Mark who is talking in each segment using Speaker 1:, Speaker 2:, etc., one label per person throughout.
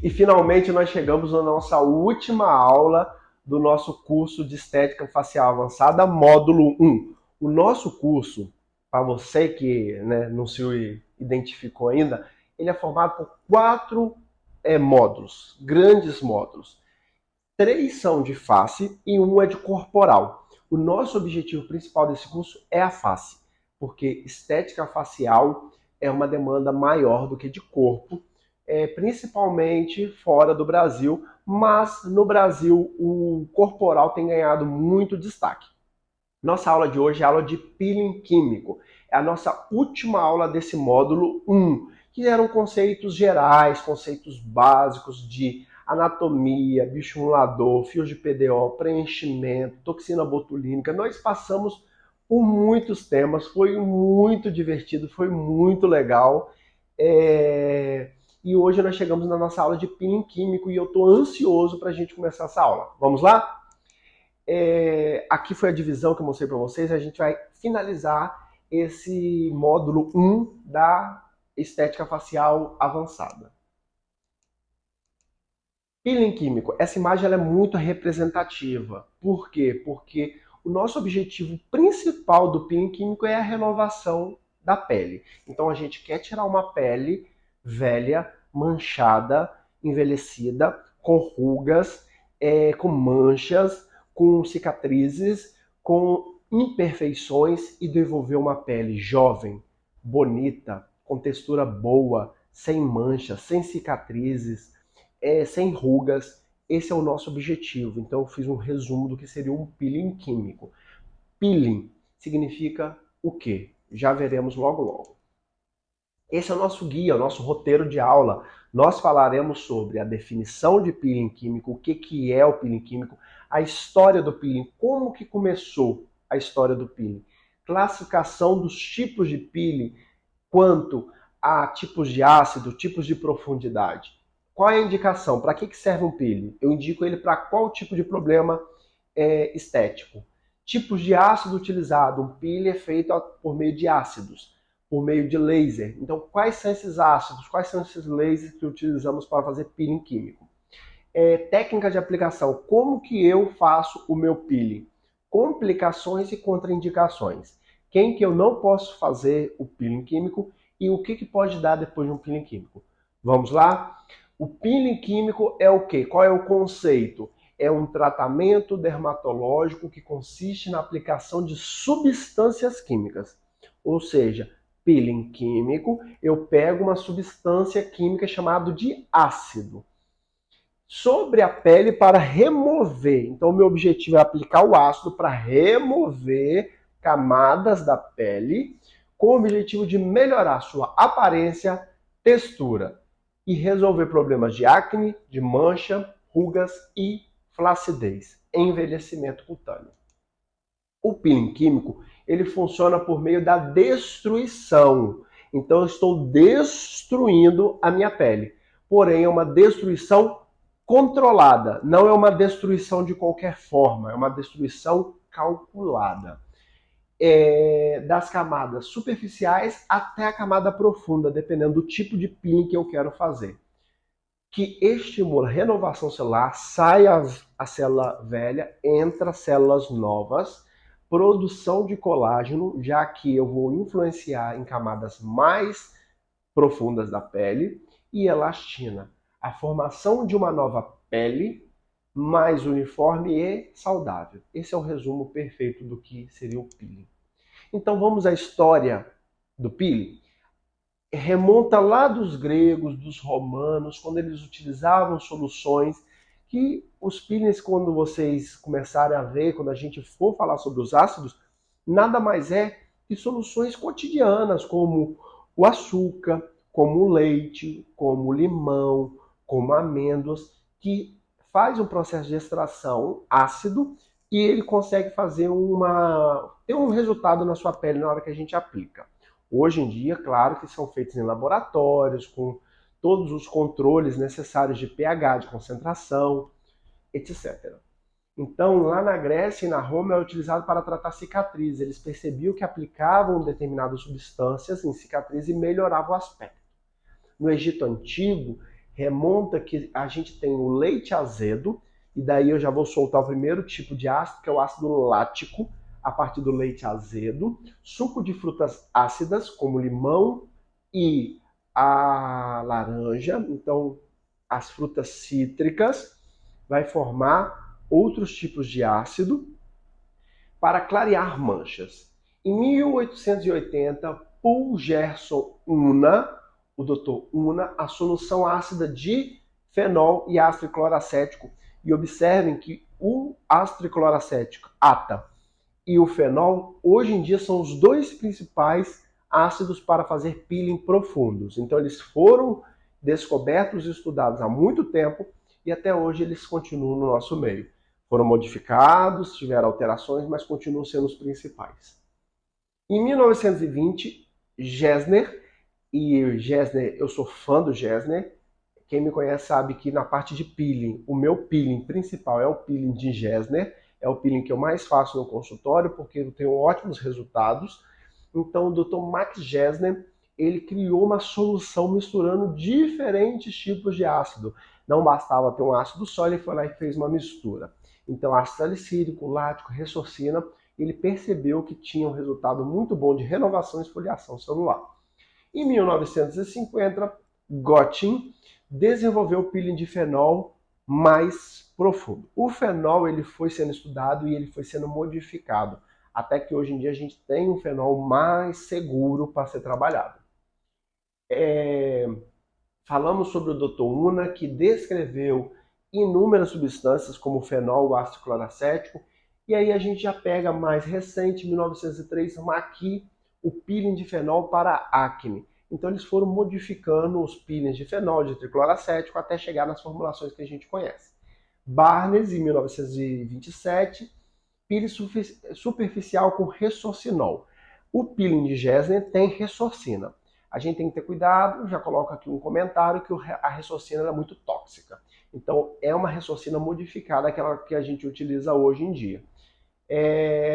Speaker 1: E finalmente nós chegamos na nossa última aula do nosso curso de Estética Facial Avançada, módulo 1. O nosso curso, para você que não se identificou ainda, ele é formado por 4 módulos, grandes módulos. 3 são de face e 1 é de corporal. O nosso objetivo principal desse curso é a face, porque estética facial é uma demanda maior do que de corpo, principalmente fora do Brasil, mas no Brasil o corporal tem ganhado muito destaque. Nossa aula de hoje é a aula de peeling químico. É a nossa última aula desse módulo 1, que eram conceitos gerais, conceitos básicos de anatomia, bioestimulador, fios de PDO, preenchimento, toxina botulínica. Nós passamos por muitos temas, foi muito divertido, foi muito legal. E hoje nós chegamos na nossa aula de peeling químico e eu estou ansioso para a gente começar essa aula. Vamos lá? Aqui foi a divisão que eu mostrei para vocês. A gente vai finalizar esse módulo 1 da estética facial avançada. Peeling químico. Essa imagem ela é muito representativa. Por quê? Porque o nosso objetivo principal do peeling químico é a renovação da pele. Então a gente quer tirar uma pele velha, manchada, envelhecida, com rugas, com manchas, com cicatrizes, com imperfeições e devolver uma pele jovem, bonita, com textura boa, sem manchas, sem cicatrizes, sem rugas. Esse é o nosso objetivo. Então eu fiz um resumo do que seria um peeling químico. Peeling significa o quê? Já veremos logo logo. Esse é o nosso guia, o nosso roteiro de aula. Nós falaremos sobre a definição de peeling químico, o que é o peeling químico, a história do peeling, como que começou a história do peeling, classificação dos tipos de peeling, quanto a tipos de ácido, tipos de profundidade. Qual é a indicação? Para que serve um peeling? Eu indico ele para qual tipo de problema estético. Tipos de ácido utilizado. Um peeling é feito por meio de ácidos, por meio de laser. Então, quais são esses ácidos? Quais são esses lasers que utilizamos para fazer peeling químico? Técnica de aplicação. Como que eu faço o meu peeling? Complicações e contraindicações. Quem que eu não posso fazer o peeling químico e o que pode dar depois de um peeling químico? Vamos lá? O peeling químico é o quê? Qual é o conceito? É um tratamento dermatológico que consiste na aplicação de substâncias químicas. Ou seja, peeling químico, eu pego uma substância química chamada de ácido sobre a pele para remover. Então, o meu objetivo é aplicar o ácido para remover camadas da pele com o objetivo de melhorar sua aparência, textura e resolver problemas de acne, de mancha, rugas e flacidez, envelhecimento cutâneo. O peeling químico, ele funciona por meio da destruição. Então eu estou destruindo a minha pele. Porém, é uma destruição controlada, não é uma destruição de qualquer forma, é uma destruição calculada. Das camadas superficiais até a camada profunda, dependendo do tipo de peeling que eu quero fazer. Que estimula a renovação celular, sai a célula velha, entra células novas, produção de colágeno, já que eu vou influenciar em camadas mais profundas da pele, e elastina, a formação de uma nova pele mais uniforme e saudável. Esse é o resumo perfeito do que seria o peeling. Então vamos à história do peeling. Remonta lá dos gregos, dos romanos, quando eles utilizavam soluções que os peelings, quando vocês começarem a ver, quando a gente for falar sobre os ácidos, nada mais é que soluções cotidianas, como o açúcar, como o leite, como o limão, como amêndoas, que faz um processo de extração ácido e ele consegue fazer ter um resultado na sua pele na hora que a gente aplica. Hoje em dia, claro que são feitos em laboratórios, com todos os controles necessários de pH, de concentração, etc. Então, lá na Grécia e na Roma é utilizado para tratar cicatrizes. Eles percebiam que aplicavam determinadas substâncias em cicatriz e melhorava o aspecto. No Egito Antigo, remonta que a gente tem o leite azedo, e daí eu já vou soltar o primeiro tipo de ácido, que é o ácido lático, a partir do leite azedo, suco de frutas ácidas, como limão e a laranja, então as frutas cítricas, vai formar outros tipos de ácido para clarear manchas. Em 1880, Paul Gerson Una, o Dr. Una, a solução ácida de fenol e ácido cloracético. E observem que o ácido cloracético, ATA, e o fenol, hoje em dia são os dois principais ácidos para fazer peeling profundos. Então eles foram descobertos e estudados há muito tempo e até hoje eles continuam no nosso meio. Foram modificados, tiveram alterações, mas continuam sendo os principais. Em 1920, Gesner, e Gesner, eu sou fã do Gesner, quem me conhece sabe que na parte de peeling, o meu peeling principal é o peeling de Gesner, é o peeling que eu mais faço no consultório, porque eu tenho ótimos resultados. Então o Dr. Max Gesner, ele criou uma solução misturando diferentes tipos de ácido. Não bastava ter um ácido só, ele foi lá e fez uma mistura. Então ácido salicílico, lático, ressorcina, ele percebeu que tinha um resultado muito bom de renovação e esfoliação celular. Em 1950, Gottin desenvolveu o peeling de fenol mais profundo. O fenol ele foi sendo estudado e ele foi sendo modificado, até que hoje em dia a gente tem um fenol mais seguro para ser trabalhado. Falamos sobre o Dr. Una, que descreveu inúmeras substâncias como o fenol, o ácido cloracético, e aí a gente já pega mais recente, 1903, Maqui, o peeling de fenol para acne. Então eles foram modificando os peelings de fenol, de tricloracético, até chegar nas formulações que a gente conhece. Barnes, em 1927, peeling superficial com ressorcinol. O peeling de Gesner tem ressorcina. A gente tem que ter cuidado, já coloco aqui um comentário, que a ressorcina é muito tóxica. Então é uma ressorcina modificada, aquela que a gente utiliza hoje em dia.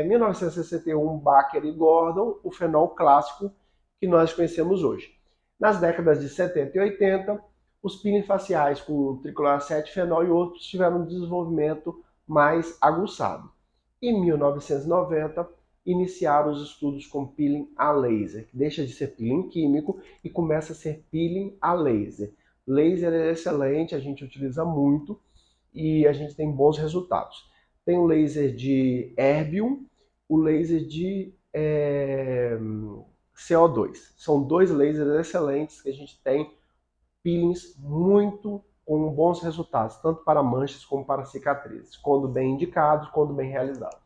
Speaker 1: 1961, Baker e Gordon, o fenol clássico que nós conhecemos hoje. Nas décadas de 70 e 80, os peelings faciais com tricloracete, fenol e outros tiveram um desenvolvimento mais aguçado. Em 1990, iniciaram os estudos com peeling a laser, que deixa de ser peeling químico e começa a ser peeling a laser. Laser é excelente, a gente utiliza muito e a gente tem bons resultados. Tem o laser de erbium, o laser de CO2. São dois lasers excelentes que a gente tem peelings muito com bons resultados, tanto para manchas como para cicatrizes, quando bem indicados, quando bem realizados.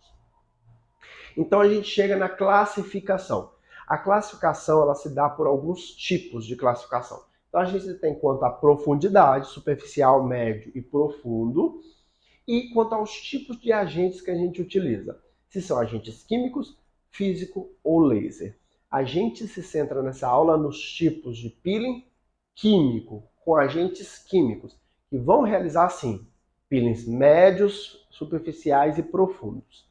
Speaker 1: Então a gente chega na classificação. A classificação ela se dá por alguns tipos de classificação. Então a gente tem quanto à profundidade, superficial, médio e profundo, e quanto aos tipos de agentes que a gente utiliza. Se são agentes químicos, físico ou laser. A gente se centra nessa aula nos tipos de peeling químico, com agentes químicos, que vão realizar, sim, peelings médios, superficiais e profundos.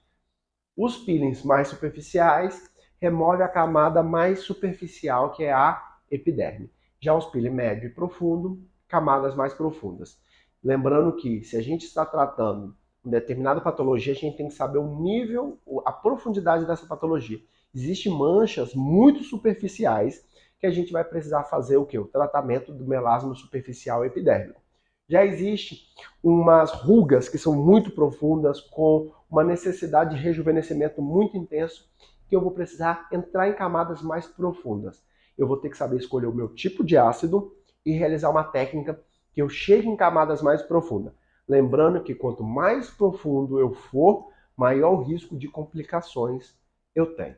Speaker 1: Os peelings mais superficiais removem a camada mais superficial, que é a epiderme. Já os peelings médio e profundo, camadas mais profundas. Lembrando que se a gente está tratando uma determinada patologia, a gente tem que saber o nível, a profundidade dessa patologia. Existem manchas muito superficiais que a gente vai precisar fazer o quê? O tratamento do melasma superficial epidérmico. Já existem umas rugas que são muito profundas, com uma necessidade de rejuvenescimento muito intenso, que eu vou precisar entrar em camadas mais profundas. Eu vou ter que saber escolher o meu tipo de ácido e realizar uma técnica que eu chegue em camadas mais profundas. Lembrando que quanto mais profundo eu for, maior o risco de complicações eu tenho.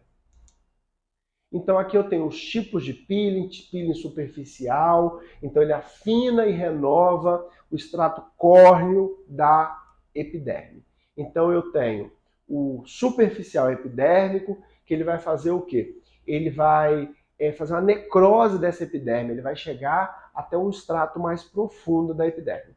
Speaker 1: Então aqui eu tenho os tipos de peeling, peeling superficial, então ele afina e renova o extrato córneo da epiderme. Então eu tenho o superficial epidérmico, que ele vai fazer o quê? Ele vai fazer uma necrose dessa epiderme, ele vai chegar até um extrato mais profundo da epiderme.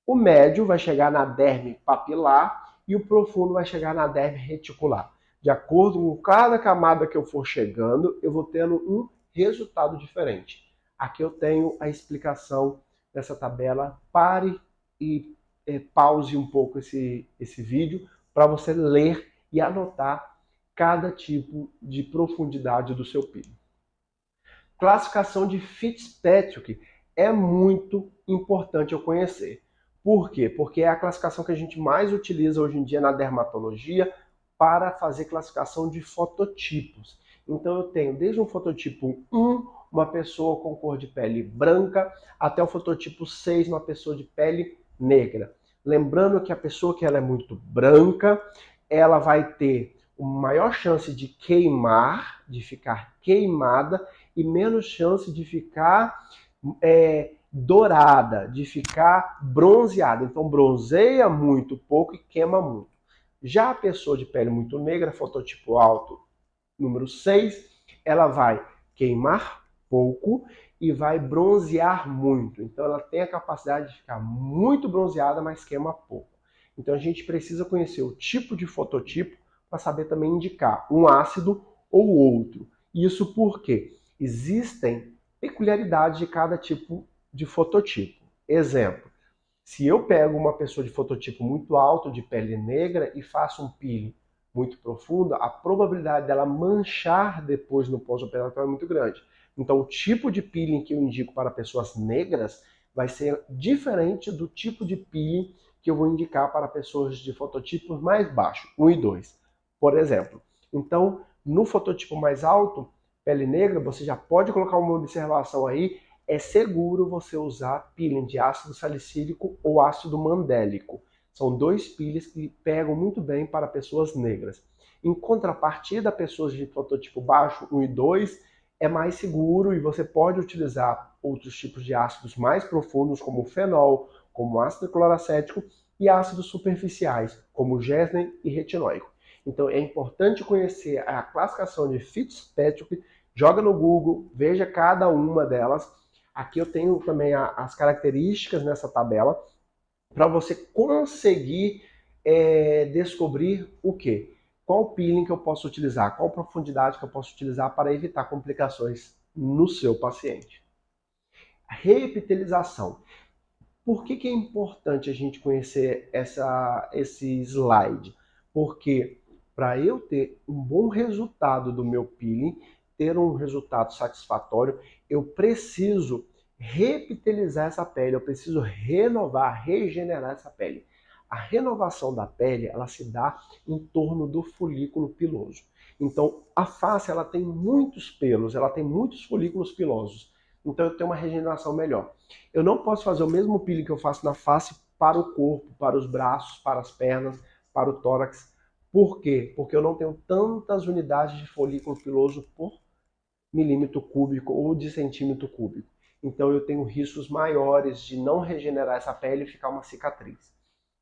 Speaker 1: O médio vai chegar na derme papilar e o profundo vai chegar na derme reticular. De acordo com cada camada que eu for chegando, eu vou tendo um resultado diferente. Aqui eu tenho a explicação dessa tabela. Pare e pause um pouco esse vídeo para você ler e anotar cada tipo de profundidade do seu peeling. Classificação de Fitzpatrick é muito importante eu conhecer. Por quê? Porque é a classificação que a gente mais utiliza hoje em dia na dermatologia para fazer classificação de fototipos. Então eu tenho desde um fototipo 1, uma pessoa com cor de pele branca, até o fototipo 6, uma pessoa de pele negra. Lembrando que a pessoa que ela é muito branca, ela vai ter uma maior chance de queimar, de ficar queimada, e menos chance de ficar dourada, de ficar bronzeada. Então bronzeia muito pouco e queima muito. Já a pessoa de pele muito negra, fototipo alto, número 6, ela vai queimar pouco e vai bronzear muito. Então ela tem a capacidade de ficar muito bronzeada, mas queima pouco. Então a gente precisa conhecer o tipo de fototipo para saber também indicar um ácido ou outro. Isso porque existem peculiaridades de cada tipo de fototipo. Exemplo, se eu pego uma pessoa de fototipo muito alto, de pele negra, e faço um peeling muito profundo, a probabilidade dela manchar depois no pós-operatório é muito grande. Então, o tipo de peeling que eu indico para pessoas negras vai ser diferente do tipo de peeling que eu vou indicar para pessoas de fototipos mais baixos, 1 e 2, por exemplo. Então, no fototipo mais alto, pele negra, você já pode colocar uma observação aí, é seguro você usar peeling de ácido salicílico ou ácido mandélico. São dois peelings que pegam muito bem para pessoas negras. Em contrapartida, pessoas de fototipo baixo, 1 e 2, é mais seguro e você pode utilizar outros tipos de ácidos mais profundos, como fenol, como ácido cloracético, e ácidos superficiais, como gesnem e retinóico. Então é importante conhecer a classificação de Fitzpatrick, joga no Google, veja cada uma delas. Aqui eu tenho também as características nessa tabela, para você conseguir descobrir o quê? Qual peeling que eu posso utilizar, qual profundidade que eu posso utilizar para evitar complicações no seu paciente. Reepitelização. Por que é importante a gente conhecer esse slide? Porque para eu ter um bom resultado do meu peeling, ter um resultado satisfatório, eu preciso reepitelizar essa pele, eu preciso renovar, regenerar essa pele. A renovação da pele, ela se dá em torno do folículo piloso. Então, a face, ela tem muitos pelos, ela tem muitos folículos pilosos. Então, eu tenho uma regeneração melhor. Eu não posso fazer o mesmo peeling que eu faço na face para o corpo, para os braços, para as pernas, para o tórax. Por quê? Porque eu não tenho tantas unidades de folículo piloso por milímetro cúbico ou de centímetro cúbico. Então eu tenho riscos maiores de não regenerar essa pele e ficar uma cicatriz.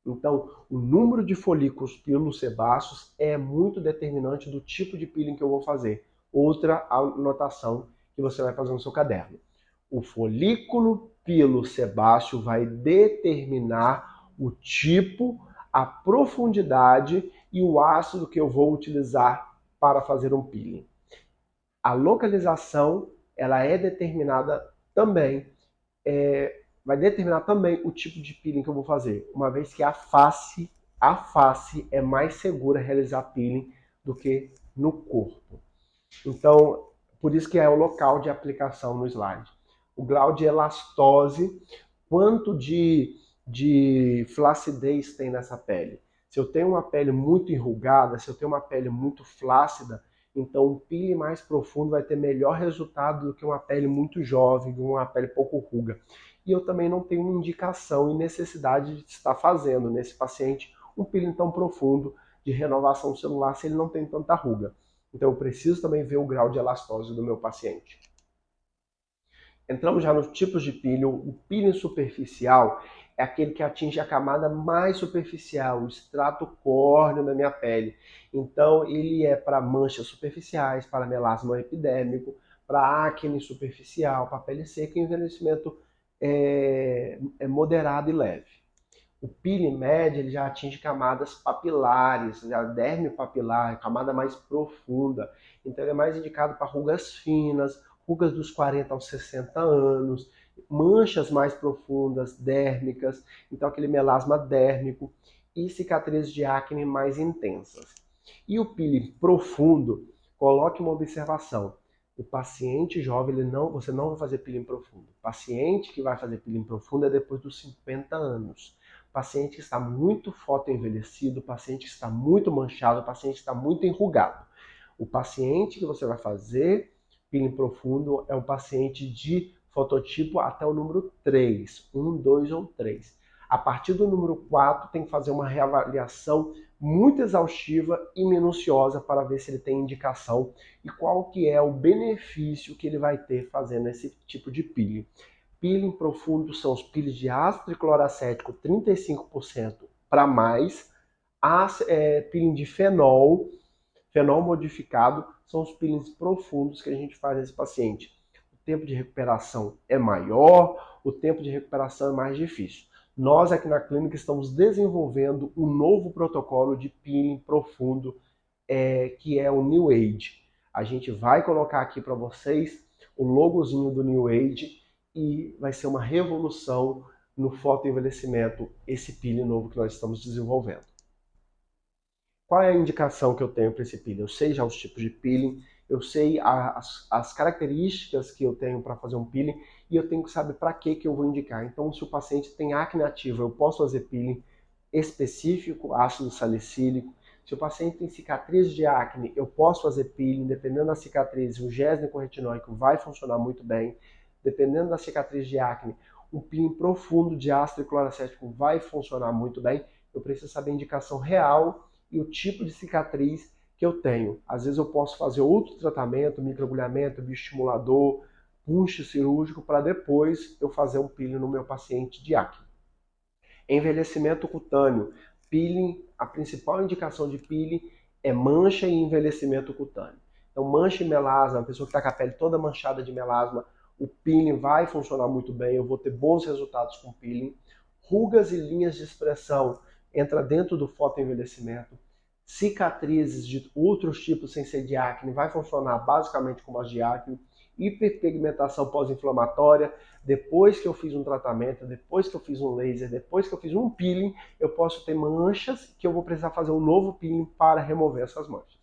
Speaker 1: Então, o número de folículos pilosebáceos é muito determinante do tipo de peeling que eu vou fazer. Outra anotação que você vai fazer no seu caderno. O folículo pilosebáceo vai determinar o tipo, a profundidade e o ácido que eu vou utilizar para fazer um peeling. A localização, ela é determinada também, vai determinar também o tipo de peeling que eu vou fazer, uma vez que a face é mais segura realizar peeling do que no corpo. Então, por isso que é o local de aplicação no slide. O grau de elastose, quanto de flacidez tem nessa pele. Se eu tenho uma pele muito enrugada, se eu tenho uma pele muito flácida, então um peeling mais profundo vai ter melhor resultado do que uma pele muito jovem, uma pele pouco ruga. E eu também não tenho indicação e necessidade de estar fazendo nesse paciente um peeling tão profundo de renovação celular se ele não tem tanta ruga. Então eu preciso também ver o grau de elastose do meu paciente. Entramos já nos tipos de peeling. O peeling superficial é aquele que atinge a camada mais superficial, o extrato córneo da minha pele. Então ele é para manchas superficiais, para melasma epidêmico, para acne superficial, para pele seca e envelhecimento moderado e leve. O peeling médio ele já atinge camadas papilares, a derme papilar, camada mais profunda. Então ele é mais indicado para rugas finas, rugas dos 40 aos 60 anos, manchas mais profundas, dérmicas, então aquele melasma dérmico e cicatrizes de acne mais intensas. E o peeling profundo, coloque uma observação. O paciente jovem, você não vai fazer peeling profundo. O paciente que vai fazer peeling profundo é depois dos 50 anos. O paciente que está muito fotoenvelhecido, o paciente que está muito manchado, o paciente que está muito enrugado. O paciente que você vai fazer peeling profundo é um paciente de fototipo até o número 3, 1, 2 ou 3. A partir do número 4 tem que fazer uma reavaliação muito exaustiva e minuciosa para ver se ele tem indicação e qual que é o benefício que ele vai ter fazendo esse tipo de peeling. Peeling profundo são os peelings de ácido tricloracético 35% para mais, peeling de fenol modificado, são os peelings profundos que a gente faz nesse paciente. O tempo de recuperação é maior, o tempo de recuperação é mais difícil. Nós aqui na clínica estamos desenvolvendo um novo protocolo de peeling profundo, que é o New Age. A gente vai colocar aqui para vocês o logozinho do New Age e vai ser uma revolução no fotoenvelhecimento, esse peeling novo que nós estamos desenvolvendo. Qual é a indicação que eu tenho para esse peeling? Eu sei já os tipos de peeling, eu sei as características que eu tenho para fazer um peeling e eu tenho que saber para que eu vou indicar. Então, se o paciente tem acne ativa, eu posso fazer peeling específico, ácido salicílico. Se o paciente tem cicatriz de acne, eu posso fazer peeling, dependendo da cicatriz, o Gesner com retinóico vai funcionar muito bem. Dependendo da cicatriz de acne, um peeling profundo de ácido cloracético vai funcionar muito bem. Eu preciso saber a indicação real e o tipo de cicatriz que eu tenho. Às vezes eu posso fazer outro tratamento, microagulhamento, bioestimulador, punch cirúrgico, para depois eu fazer um peeling no meu paciente de acne. Envelhecimento cutâneo. Peeling, a principal indicação de peeling é mancha e envelhecimento cutâneo. Então, mancha e melasma, a pessoa que está com a pele toda manchada de melasma, o peeling vai funcionar muito bem, eu vou ter bons resultados com peeling. Rugas e linhas de expressão entra dentro do fotoenvelhecimento. Cicatrizes de outros tipos sem ser de acne vai funcionar basicamente como as de acne. Hiperpigmentação pós-inflamatória, depois que eu fiz um tratamento, depois que eu fiz um laser, depois que eu fiz um peeling, eu posso ter manchas que eu vou precisar fazer um novo peeling para remover essas manchas.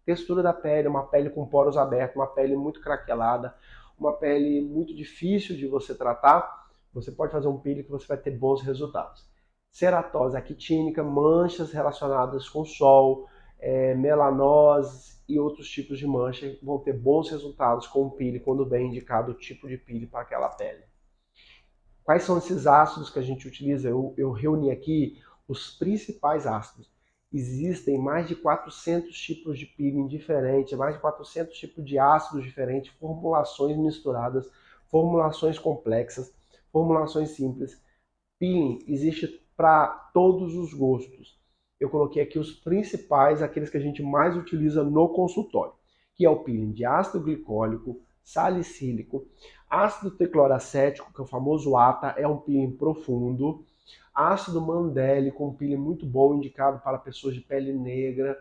Speaker 1: Textura da pele, uma pele com poros abertos, uma pele muito craquelada, uma pele muito difícil de você tratar, você pode fazer um peeling que você vai ter bons resultados. Ceratose actínica, manchas relacionadas com sol, melanose e outros tipos de mancha vão ter bons resultados com o peeling quando bem indicado o tipo de peeling para aquela pele. Quais são esses ácidos que a gente utiliza? Eu reuni aqui os principais ácidos. Existem mais de 400 tipos de peeling diferentes, mais de 400 tipos de ácidos diferentes, formulações misturadas, formulações complexas, formulações simples. Peeling existe para todos os gostos. Eu coloquei aqui os principais, aqueles que a gente mais utiliza no consultório, que é o peeling de ácido glicólico, salicílico, ácido tricloracético, que é o famoso ATA, é um peeling profundo, ácido mandélico, um peeling muito bom, indicado para pessoas de pele negra,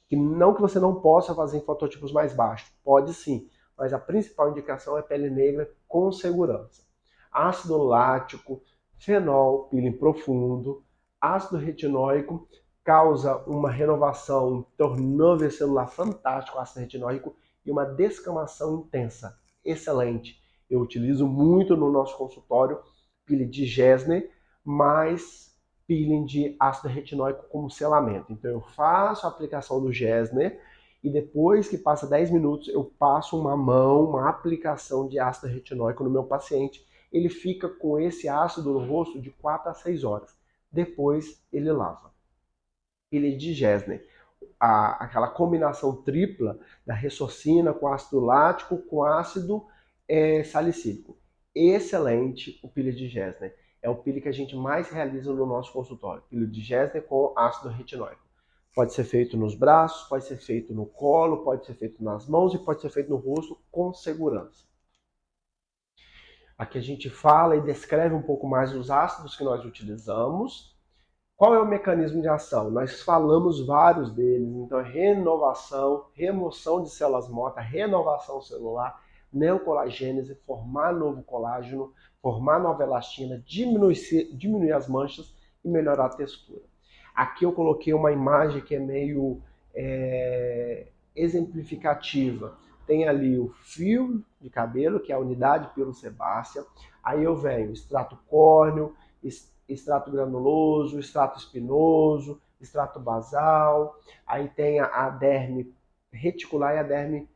Speaker 1: que não que você não possa fazer em fototipos mais baixos, pode sim, mas a principal indicação é pele negra com segurança. Ácido lático, fenol, peeling profundo, ácido retinóico, causa uma renovação, um turnover celular fantástico, ácido retinóico, e uma descamação intensa, excelente. Eu utilizo muito no nosso consultório peeling de Gesner, mais peeling de ácido retinóico como selamento. Então eu faço a aplicação do Gesner e depois que passa 10 minutos eu passo uma aplicação de ácido retinóico no meu paciente. Ele fica com esse ácido no rosto de 4 a 6 horas. Depois ele lava. Peeling de Gesner, aquela combinação tripla da ressorcina com ácido lático com ácido salicílico. Excelente o peeling de Gesner. É o peeling que a gente mais realiza no nosso consultório. Peeling de Gesner com ácido retinóico. Pode ser feito nos braços, pode ser feito no colo, pode ser feito nas mãos e pode ser feito no rosto com segurança. Aqui a gente fala e descreve um pouco mais os ácidos que nós utilizamos Qual é o mecanismo de ação? Nós falamos vários deles, então renovação, remoção de células mortas, renovação celular, neocolagênese, formar novo colágeno, formar nova elastina, diminuir as manchas e melhorar a textura. Aqui eu coloquei uma imagem que é meio exemplificativa. Tem ali o fio de cabelo, que é a unidade pilosebácea. Aí eu venho extrato córneo, extrato granuloso, extrato espinoso, extrato basal. Aí tem a derme reticular e a derme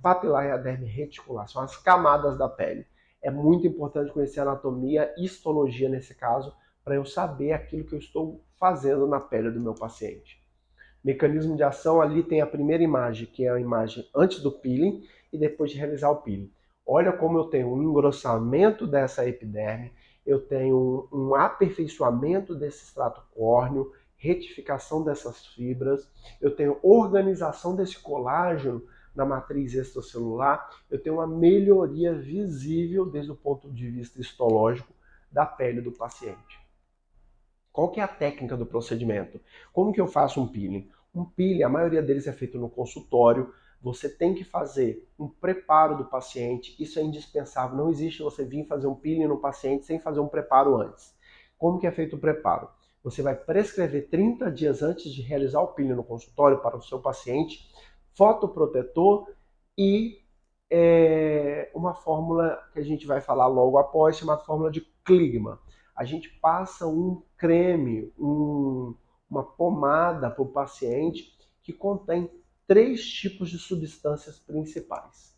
Speaker 1: papilar e a derme reticular. São as camadas da pele. É muito importante conhecer a anatomia e histologia nesse caso, para eu saber aquilo que eu estou fazendo na pele do meu paciente. Mecanismo de ação, ali tem a primeira imagem, que é a imagem antes do peeling e depois de realizar o peeling. Olha como eu tenho um engrossamento dessa epiderme, eu tenho um aperfeiçoamento desse extrato córneo, retificação dessas fibras, eu tenho organização desse colágeno na matriz extracelular, eu tenho uma melhoria visível desde o ponto de vista histológico da pele do paciente. Qual que é a técnica do procedimento? Como que eu faço um peeling? Um peeling, a maioria deles é feito no consultório. Você tem que fazer um preparo do paciente, isso é indispensável. Não existe você vir fazer um peeling no paciente sem fazer um preparo antes. Como que é feito o preparo? Você vai prescrever 30 dias antes de realizar o peeling no consultório para o seu paciente, fotoprotetor e uma fórmula que a gente vai falar logo após, chamada fórmula de Kligman. A gente passa um creme, uma pomada para o paciente que contém 3 tipos de substâncias principais.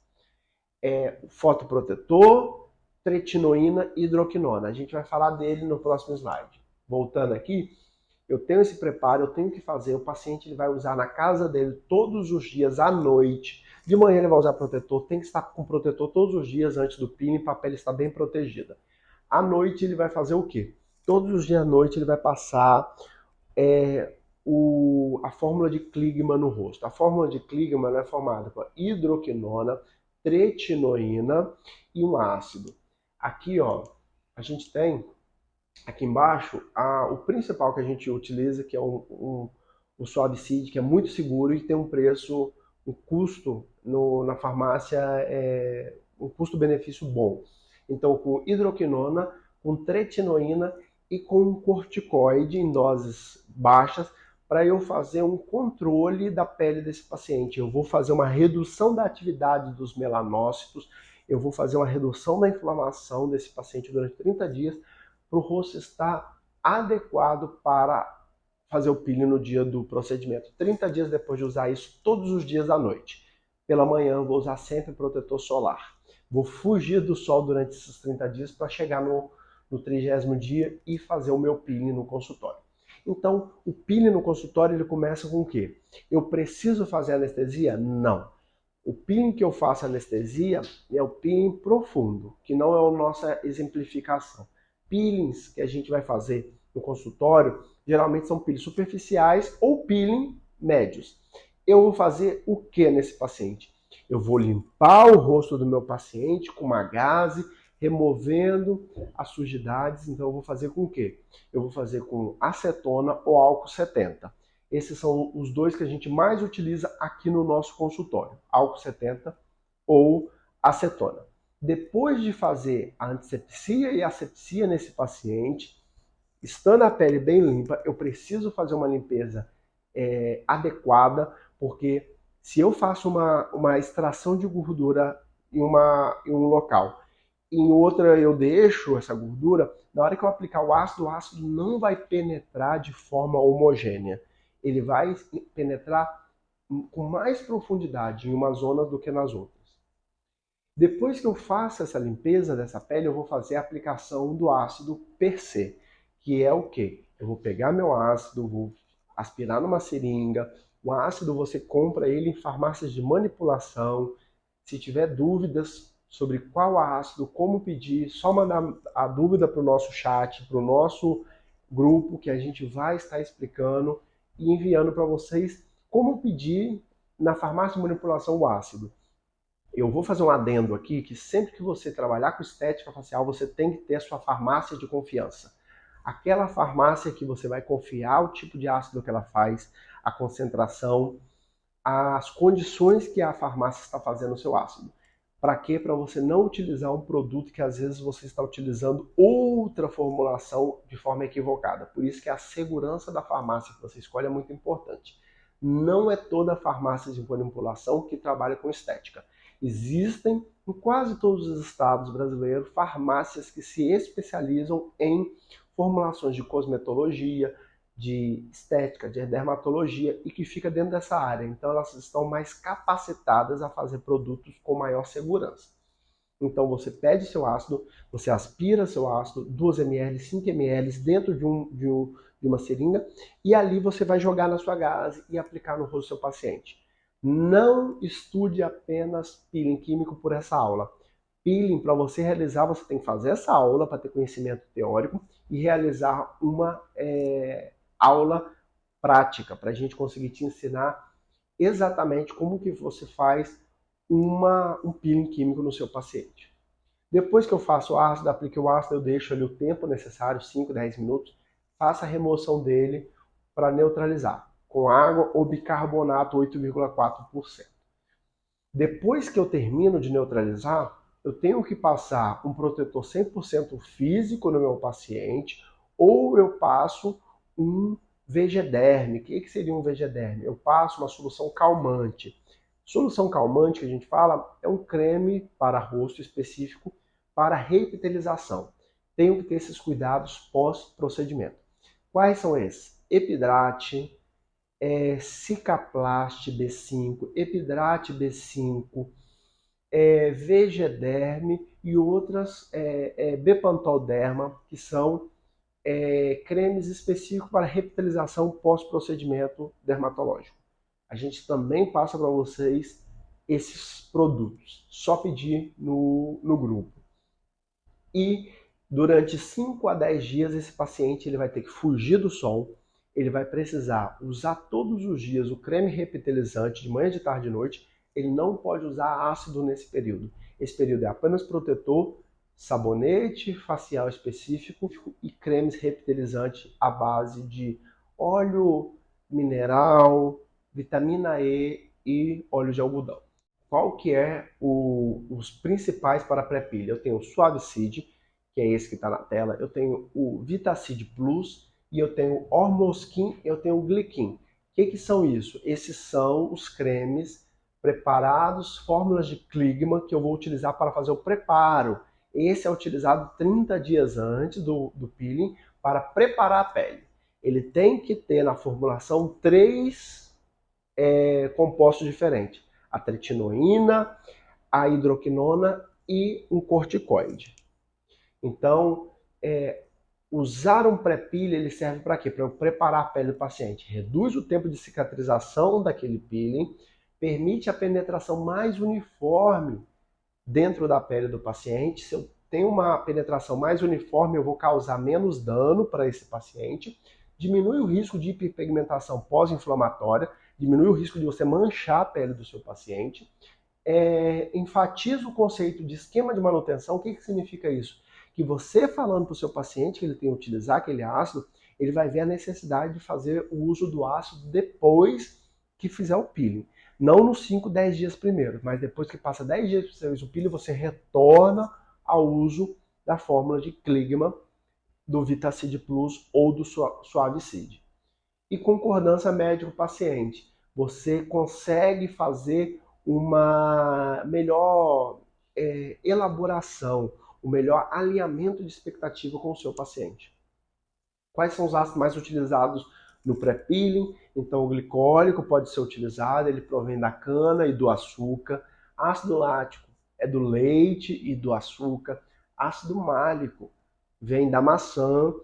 Speaker 1: Fotoprotetor, tretinoína e hidroquinona. A gente vai falar dele no próximo slide. Voltando aqui, eu tenho esse preparo, eu tenho que fazer, o paciente ele vai usar na casa dele todos os dias à noite. De manhã ele vai usar protetor, tem que estar com protetor todos os dias antes do peeling para a pele estar bem protegida. À noite ele vai fazer o quê? Todos os dias à noite ele vai passar a fórmula de Kligman no rosto. A fórmula de Kligman é formada por hidroquinona, tretinoína e um ácido. Aqui, ó, a gente tem, aqui embaixo, o principal que a gente utiliza, que é o Suavicid, que é muito seguro e tem um preço, um custo na farmácia, um custo-benefício bom. Então, com hidroquinona, com tretinoína e com um corticoide em doses baixas, para eu fazer um controle da pele desse paciente. Eu vou fazer uma redução da atividade dos melanócitos, eu vou fazer uma redução da inflamação desse paciente durante 30 dias, para o rosto estar adequado para fazer o peeling no dia do procedimento. 30 dias depois de usar isso, todos os dias à noite. Pela manhã, eu vou usar sempre protetor solar. Vou fugir do sol durante esses 30 dias para chegar no 30º dia e fazer o meu peeling no consultório. Então, o peeling no consultório ele começa com o quê? Eu preciso fazer anestesia? Não. O peeling que eu faço anestesia é o peeling profundo, que não é a nossa exemplificação. Peelings que a gente vai fazer no consultório, geralmente são peelings superficiais ou peeling médios. Eu vou fazer o que nesse paciente? Eu vou limpar o rosto do meu paciente com uma gaze, removendo as sujidades. Então eu vou fazer com o quê? Eu vou fazer com acetona ou álcool 70. Esses são os dois que a gente mais utiliza aqui no nosso consultório, álcool 70 ou acetona. Depois de fazer a antisepsia e asepsia nesse paciente, estando a pele bem limpa, eu preciso fazer uma limpeza adequada, porque se eu faço uma extração de gordura em um local, em outra eu deixo essa gordura, na hora que eu aplicar o ácido não vai penetrar de forma homogênea. Ele vai penetrar com mais profundidade em uma zona do que nas outras. Depois que eu faço essa limpeza dessa pele, eu vou fazer a aplicação do ácido per se, que é o quê? Eu vou pegar meu ácido, vou aspirar numa seringa. O ácido você compra ele em farmácias de manipulação. Se tiver dúvidas sobre qual ácido, como pedir, só mandar a dúvida para o nosso chat, para o nosso grupo, que a gente vai estar explicando e enviando para vocês como pedir na farmácia de manipulação o ácido. Eu vou fazer um adendo aqui, que sempre que você trabalhar com estética facial, você tem que ter a sua farmácia de confiança. aquela farmácia que você vai confiar o tipo de ácido que ela faz, a concentração, as condições que a farmácia está fazendo o seu ácido. Para quê? Para você não utilizar um produto que às vezes você está utilizando outra formulação de forma equivocada. Por isso que a segurança da farmácia que você escolhe é muito importante. Não é toda farmácia de manipulação que trabalha com estética. Existem em quase todos os estados brasileiros farmácias que se especializam em formulações de cosmetologia, de estética, de dermatologia e que fica dentro dessa área. Então elas estão mais capacitadas a fazer produtos com maior segurança. Então você pede seu ácido, você aspira seu ácido, 2 ml, 5 ml dentro de uma seringa e ali você vai jogar na sua gaze e aplicar no rosto do seu paciente. Não estude apenas peeling químico por essa aula. Peeling, para você realizar, você tem que fazer essa aula para ter conhecimento teórico e realizar uma aula prática, para a gente conseguir te ensinar exatamente como que você faz um peeling químico no seu paciente. Depois que eu faço o ácido, aplique o ácido, eu deixo ali o tempo necessário, 5, 10 minutos, faça a remoção dele para neutralizar, com água ou bicarbonato 8,4%. Depois que eu termino de neutralizar, eu tenho que passar um protetor 100% físico no meu paciente, ou eu passo um VG-derme. O que seria um VG-derme? Eu passo uma solução calmante. Solução calmante que a gente fala é um creme para rosto específico para reepitelização. Tenho que ter esses cuidados pós-procedimento. Quais são esses? Epidrate, Cicaplast B5, Epidrate B5, VG-derme e outras Bepantol Derma, que são cremes específicos para revitalização pós-procedimento dermatológico. A gente também passa para vocês esses produtos, só pedir no grupo. E durante 5 a 10 dias esse paciente ele vai ter que fugir do sol, ele vai precisar usar todos os dias o creme revitalizante de manhã, de tarde e de noite. Ele não pode usar ácido nesse período. Esse período é apenas protetor, sabonete facial específico e cremes revitalizantes à base de óleo mineral, vitamina E e óleo de algodão. Qual que é os principais para pré-pilha? Eu tenho o Suavicide, que é esse que está na tela, eu tenho o Vitacid Plus e eu tenho o Hormoskin, eu tenho o Glikin. O que são isso? Esses são os cremes preparados, fórmulas de Kligman, que eu vou utilizar para fazer o preparo. Esse é utilizado 30 dias antes do peeling para preparar a pele. Ele tem que ter na formulação 3 compostos diferentes. A tretinoína, a hidroquinona e um corticoide. Então, usar um pré-peeling ele serve para quê? Para preparar a pele do paciente. Reduz o tempo de cicatrização daquele peeling, permite a penetração mais uniforme dentro da pele do paciente. Se eu tenho uma penetração mais uniforme, eu vou causar menos dano para esse paciente. Diminui o risco de hiperpigmentação pós-inflamatória, diminui o risco de você manchar a pele do seu paciente. Enfatiza o conceito de esquema de manutenção. O que significa isso? Que você falando para o seu paciente que ele tem que utilizar aquele ácido, ele vai ver a necessidade de fazer o uso do ácido depois que fizer o peeling. Não nos 5, 10 dias primeiro, mas depois que passa 10 dias para você fazer o peeling, você retorna ao uso da fórmula de Kligman, do Vitacid Plus ou do Suavicide. E concordância médico-paciente. Você consegue fazer uma melhor elaboração, o melhor alinhamento de expectativa com o seu paciente. Quais são os ácidos mais utilizados no pré-peeling? Então o glicólico pode ser utilizado, ele provém da cana e do açúcar. Ácido lático é do leite e do açúcar. Ácido málico vem da maçã.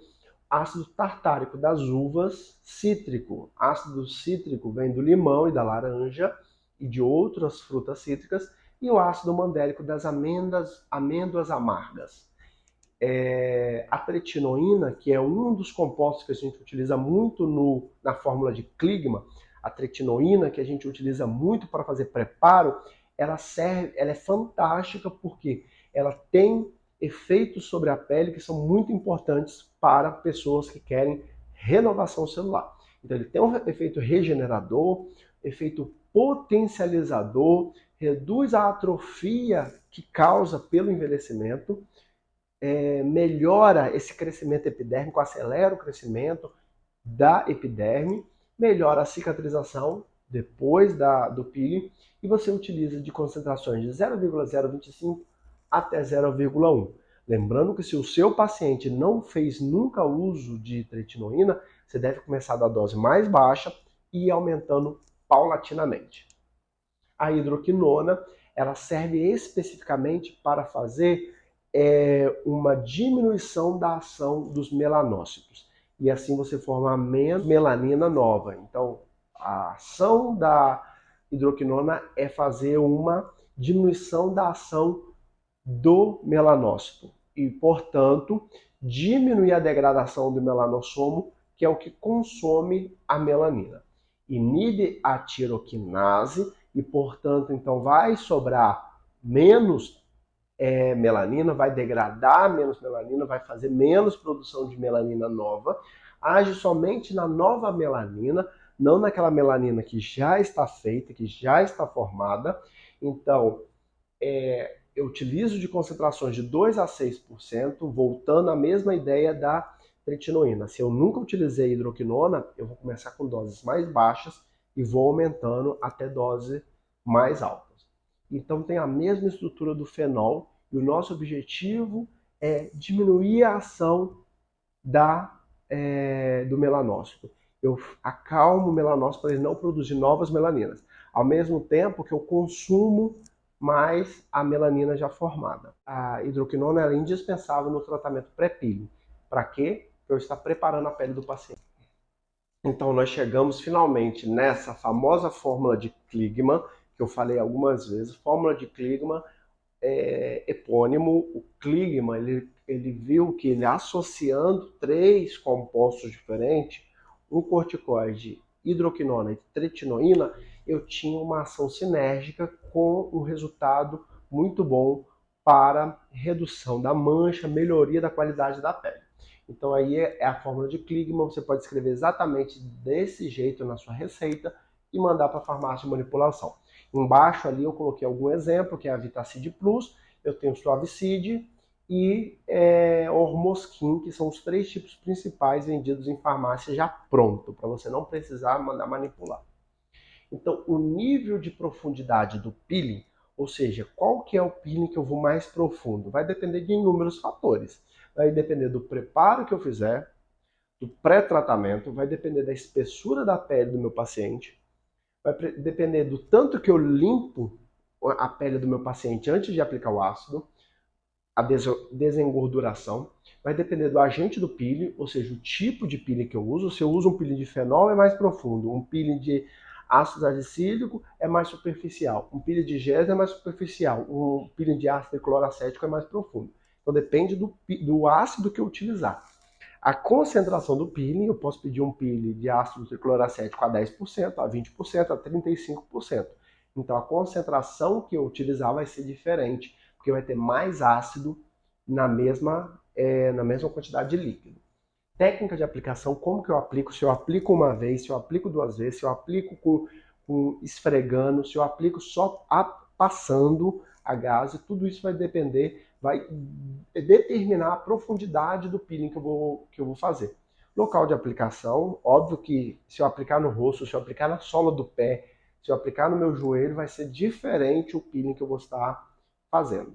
Speaker 1: Ácido tartárico das uvas. Cítrico, ácido cítrico vem do limão e da laranja e de outras frutas cítricas. E o ácido mandélico das amêndoas amargas. A tretinoína, que é um dos compostos que a gente utiliza muito na fórmula de Kligman, a tretinoína que a gente utiliza muito para fazer preparo, ela é fantástica porque ela tem efeitos sobre a pele que são muito importantes para pessoas que querem renovação celular. Então ele tem um efeito regenerador, efeito potencializador, reduz a atrofia que causa pelo envelhecimento, melhora esse crescimento epidérmico, acelera o crescimento da epiderme, melhora a cicatrização depois do peeling e você utiliza de concentrações de 0,025 até 0,1. Lembrando que se o seu paciente não fez nunca uso de tretinoína, você deve começar da dose mais baixa e ir aumentando paulatinamente. A hidroquinona, ela serve especificamente para fazer uma diminuição da ação dos melanócitos. E assim você forma menos melanina nova. Então, a ação da hidroquinona é fazer uma diminuição da ação do melanócito. E, portanto, diminuir a degradação do melanossomo, que é o que consome a melanina. Inibe a tiroquinase e, portanto, então vai sobrar menos melanina, vai degradar menos melanina, vai fazer menos produção de melanina nova, age somente na nova melanina, não naquela melanina que já está feita, que já está formada. Então, eu utilizo de concentrações de 2 a 6%, voltando à mesma ideia da tretinoína. Se eu nunca utilizei hidroquinona, eu vou começar com doses mais baixas e vou aumentando até doses mais altas. Então tem a mesma estrutura do fenol e o nosso objetivo é diminuir a ação do melanócito. Eu acalmo o melanócito para ele não produzir novas melaninas, ao mesmo tempo que eu consumo mais a melanina já formada. A hidroquinona é indispensável no tratamento pré-peeling. Para quê? Para eu estar preparando a pele do paciente. Então nós chegamos finalmente nessa famosa fórmula de Kligman, que eu falei algumas vezes. Fórmula de Kligman é epônimo. O Kligman ele viu que ele associando 3 compostos diferentes, um corticoide, hidroquinona e tretinoína, eu tinha uma ação sinérgica com um resultado muito bom para redução da mancha, melhoria da qualidade da pele. Então aí é a fórmula de Kligman, você pode escrever exatamente desse jeito na sua receita e mandar para a farmácia de manipulação. Embaixo ali eu coloquei algum exemplo, que é a Vitacid Plus, eu tenho Suavicid e Hormoskin, que são os 3 tipos principais vendidos em farmácia já pronto, para você não precisar mandar manipular. Então, o nível de profundidade do peeling, ou seja, qual que é o peeling que eu vou mais profundo, vai depender de inúmeros fatores. Vai depender do preparo que eu fizer, do pré-tratamento, vai depender da espessura da pele do meu paciente, vai depender do tanto que eu limpo a pele do meu paciente antes de aplicar o ácido, a desengorduração, vai depender do agente do peeling, ou seja, o tipo de peeling que eu uso. Se eu uso um peeling de fenol, é mais profundo. Um peeling de ácido salicílico é mais superficial. Um peeling de GES é mais superficial. Um peeling de ácido cloracético é mais profundo. Então depende do ácido que eu utilizar. A concentração do peeling, eu posso pedir um peeling de ácido tricloracético a 10%, a 20%, a 35%. Então a concentração que eu utilizar vai ser diferente, porque vai ter mais ácido na mesma quantidade de líquido. Técnica de aplicação, como que eu aplico? Se eu aplico uma vez, se eu aplico 2 vezes, se eu aplico com esfregando, se eu aplico só passando a gás, tudo isso vai depender, vai determinar a profundidade do peeling que eu vou fazer. Local de aplicação, óbvio que se eu aplicar no rosto, se eu aplicar na sola do pé, se eu aplicar no meu joelho, vai ser diferente o peeling que eu vou estar fazendo.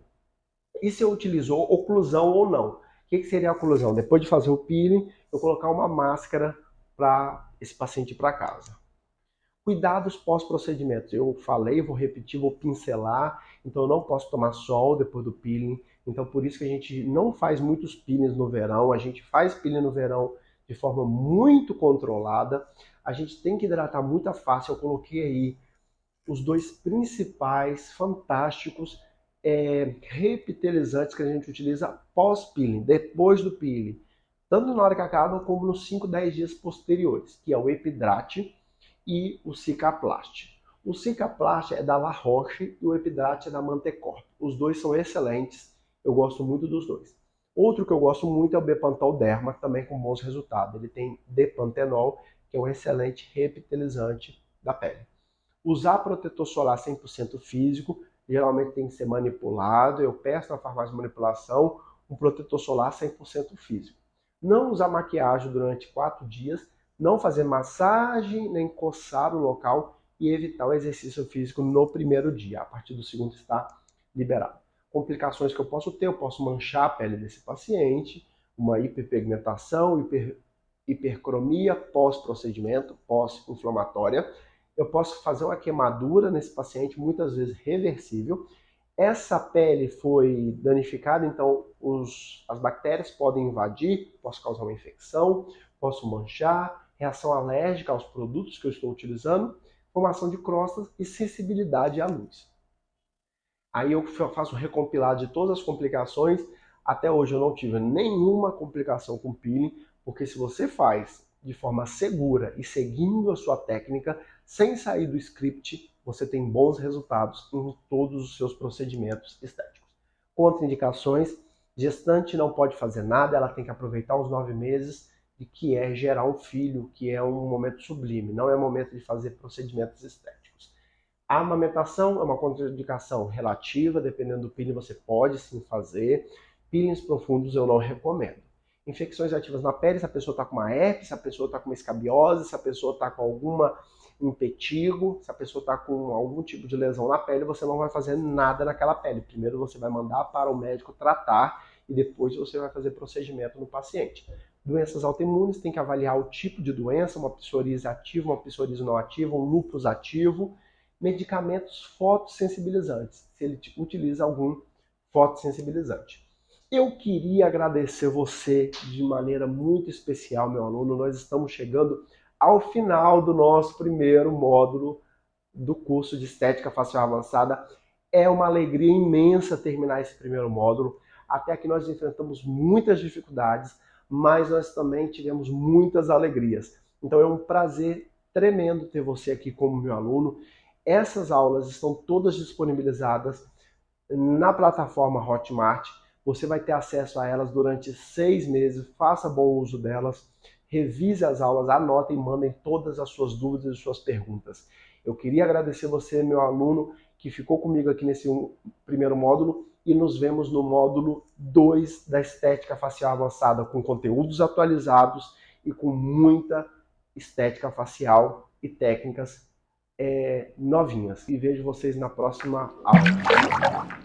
Speaker 1: E se eu utilizou oclusão ou não? O que seria a oclusão? Depois de fazer o peeling, eu colocar uma máscara para esse paciente ir para casa. Cuidados pós-procedimento. Eu falei, vou repetir, vou pincelar. Então eu não posso tomar sol depois do peeling. Então por isso que a gente não faz muitos peelings no verão. A gente faz peeling no verão de forma muito controlada. A gente tem que hidratar muito a face. Eu coloquei aí os 2 principais, fantásticos, repitelizantes que a gente utiliza pós-peeling, depois do peeling. Tanto na hora que acaba, como nos 5, 10 dias posteriores, que é o Epidrate e o Cicaplast. O Cicaplast é da La Roche e o Epidrate é da Mantecorp. Os 2 são excelentes eu gosto muito dos dois. Outro que eu gosto muito é o Bepantol Derma, também com bons resultados. Ele tem depantenol, que é um excelente reptilizante da pele. Usar protetor solar 100% físico, geralmente tem que ser manipulado. Eu peço na farmácia de manipulação um protetor solar 100% físico. Não usar maquiagem durante 4 dias, não fazer massagem, nem coçar o local e evitar o exercício físico no primeiro dia. A partir do segundo está liberado. Complicações que eu posso ter, eu posso manchar a pele desse paciente, uma hiperpigmentação, hipercromia pós-procedimento, pós-inflamatória. Eu posso fazer uma queimadura nesse paciente, muitas vezes reversível. Essa pele foi danificada, então as bactérias podem invadir, posso causar uma infecção, posso manchar, reação alérgica aos produtos que eu estou utilizando, formação de crostas e sensibilidade à luz. Aí eu faço um recompilado de todas as complicações. Até hoje eu não tive nenhuma complicação com peeling, porque se você faz de forma segura e seguindo a sua técnica, sem sair do script, você tem bons resultados em todos os seus procedimentos estéticos. Contraindicações: gestante não pode fazer nada, ela tem que aproveitar os 9 meses, de que é gerar um filho, que é um momento sublime, não é momento de fazer procedimentos estéticos. A amamentação é uma contraindicação relativa, dependendo do peeling você pode sim fazer. Peelings profundos eu não recomendo. Infecções ativas na pele, se a pessoa está com uma herpes, se a pessoa está com uma escabiose, se a pessoa está com alguma impetigo, se a pessoa está com algum tipo de lesão na pele, você não vai fazer nada naquela pele. Primeiro você vai mandar para o médico tratar e depois você vai fazer procedimento no paciente. Doenças autoimunes, tem que avaliar o tipo de doença, uma psoríase ativa, uma psoríase não ativa, um lúpus ativo. Medicamentos fotossensibilizantes, se ele utiliza algum fotossensibilizante. Eu queria agradecer você de maneira muito especial, meu aluno. Nós estamos chegando ao final do nosso primeiro módulo do curso de Estética Facial Avançada. É uma alegria imensa terminar esse primeiro módulo. Até aqui nós enfrentamos muitas dificuldades, mas nós também tivemos muitas alegrias. Então é um prazer tremendo ter você aqui como meu aluno. Essas aulas estão todas disponibilizadas na plataforma Hotmart. Você vai ter acesso a elas durante 6 meses. Faça bom uso delas. Revise as aulas, anotem e mandem todas as suas dúvidas e suas perguntas. Eu queria agradecer você, meu aluno, que ficou comigo aqui nesse primeiro módulo, e nos vemos no módulo 2 da Estética Facial Avançada, com conteúdos atualizados e com muita estética facial e técnicas novinhas. E vejo vocês na próxima aula.